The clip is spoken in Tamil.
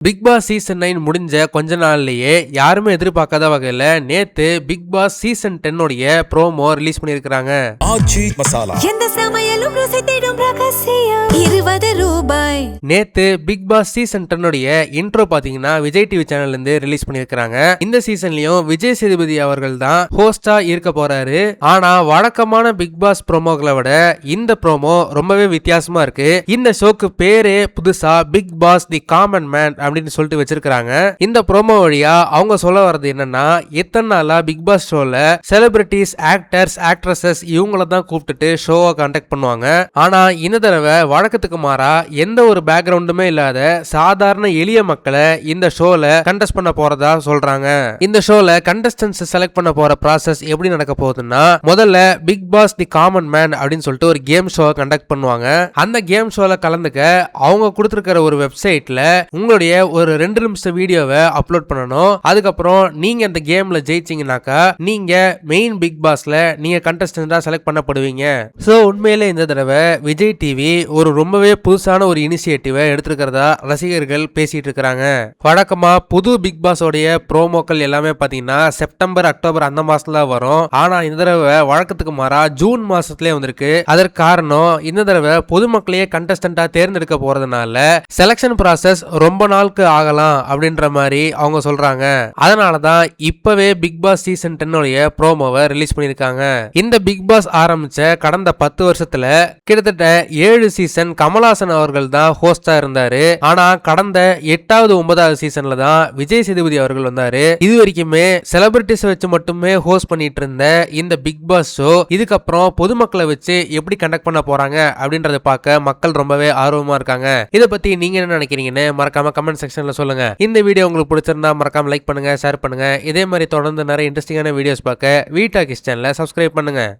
பிக் பாஸ் சீசன் 9 முடிஞ்ச கொஞ்ச நாள்லயே யாருமே எதிர்பார்க்காத வகையில நேத்து பிக் பாஸ் சீசன் 10 உடைய ப்ரோமோ ரிலீஸ் பண்ணிருக்காங்க. ஆச்சி மசாலா எந்த சமையலும் ருசி தேடும் ரகசியம் 20 ரூபாய். நேத்து பிக் பாஸ் சீசன் 10 உடைய இன்ட்ரோ பாத்தீங்கன்னா விஜய் டிவி சேனல்ல இருந்து ரிலீஸ் பண்ணிருக்காங்க. இந்த சீசன்லயும் விஜய் சேதுபதி அவர்கள் தான் ஹோஸ்டா இருக்க போறாரு. ஆனா வழக்கமான பிக் பாஸ் ப்ரோமோக்களை விட இந்த ப்ரோமோ ரொம்பவே வித்தியாசமா இருக்கு. இந்த ஷோக்கு பேரே புதுசா Bigg Boss the common man அப்படின்னு சொல்லிட்டு வச்சிருக்காங்க. இந்த ப்ரோமோ வழியா அவங்க சொல்ல வர்றது என்னன்னா, இத்தனை நாளா பிக் பாஸ் ஷோல செலிபிரிட்டிஸ், ஆக்டர்ஸ், ஆக்ட்ரஸஸ் இவங்கள தான் கூப்பிட்டுட்டு ஷோவை கண்டக்ட் பண்ணுவாங்க. ஆனா இந்த தடவை வழக்கத்துக்கு மாறா எந்த ஒரு பேக்ரவுண்டுமே இல்லாத சாதாரண எளிய மக்களை இந்த ஷோல கண்டெஸ்ட் பண்ண போறதா சொல்றாங்க. இந்த ஷோல கண்டஸ்டன்ஸ் செலக்ட் பண்ண போற ப்ராசஸ் எப்படி நடக்க போகுதுன்னா, முதல்ல Bigg Boss the common man அப்படின்னு சொல்லிட்டு ஒரு கேம் ஷோ கண்டக்ட் பண்ணுவாங்க. அந்த கேம் ஷோல கலந்துக்க அவங்க கொடுத்திருக்கிற ஒரு வெப்சைட்ல உங்களுடைய ஒரு 2 நிமிஷம் வீடியோவை அப்லோட் பண்ணணும். அதுக்கப்புறம் நீங்க இந்த கேம்ல ஜெயிச்சீங்கன்னாக்கா நீங்க மெயின் பிக் பாஸ்ல நீங்க கண்டஸ்டன்டா செலக்ட் பண்ணப்படுவீங்க. சோ உண்மையிலே இந்த தடவை விஜய் டிவி ஒரு ரொம்பவே புதுசான ஒரு இனிஷியேட்டிவை எடுத்திருக்கிறதா ரசிகர்கள் பேசிட்டு இருக்காங்க. வழக்கமா புது பிக் பாஸ் உடைய ப்ரோமோக்கள் எல்லாமே பாத்தீங்கன்னா செப்டம்பர், அக்டோபர் அந்த மாசத்துல வரும். ஆனா இந்த தடவை வழக்கத்துக்கு மாறா ஜூன் மாசத்திலே வந்திருக்கு. அதற்கு காரணம் இந்த தடவை பொதுமக்களையே கண்டஸ்டன்டா தேர்ந்தெடுக்க போறதுனால செலக்ஷன் ப்ராசஸ் ரொம்ப நாளுக்கு ஆகலாம் அப்படின்ற மாதிரி அவங்க சொல்றாங்க. அதனாலதான் இப்பவே பிக் பாஸ் சீசன் 10 உடைய ப்ரோமோவை ரிலீஸ் பண்ணிருக்காங்க. இந்த பிக் பாஸ் ஆரம்பிச்ச கடந்த 10 வருஷத்துல கிட்டத்தட்ட 7 சீசன் கமல்ஹாசன் அவர்கள் தான் ஹோஸ்டா இருந்தாரு. ஆனா கடந்த 8வது 9வது சீசன்ல தான் விஜய் சேதுபதி அவர்கள் வந்தாரு. இது வரைக்குமே செலிபிரிட்டிஸ் வச்சு மட்டுமே ஹோஸ்ட் பண்ணிட்டு இருந்த இந்த பிக் பாஸ் ஷோ இதுக்கப்புறம் பொதுமக்களை வச்சு எப்படி கண்டக்ட் பண்ண போறாங்க அப்படின்றத பார்க்க மக்கள் ரொம்பவே ஆர்வமா இருக்காங்க. இதை பத்தி நீங்க என்ன நினைக்கிறீங்கன்னு மறக்காம கமெண்ட் செக்ஷன்ல சொல்லுங்க. இந்த வீடியோ உங்களுக்கு பிடிச்சிருந்தா மறக்காம லைக் பண்ணுங்க, ஷேர் பண்ணுங்க. இதே மாதிரி தொடர்ந்து நிறைய இன்ட்ரெஸ்டிங்கான வீடியோஸ் பார்க்க வீட்டா கிச்சன்ல சப்ஸ்கிரைப் பண்ணுங்க.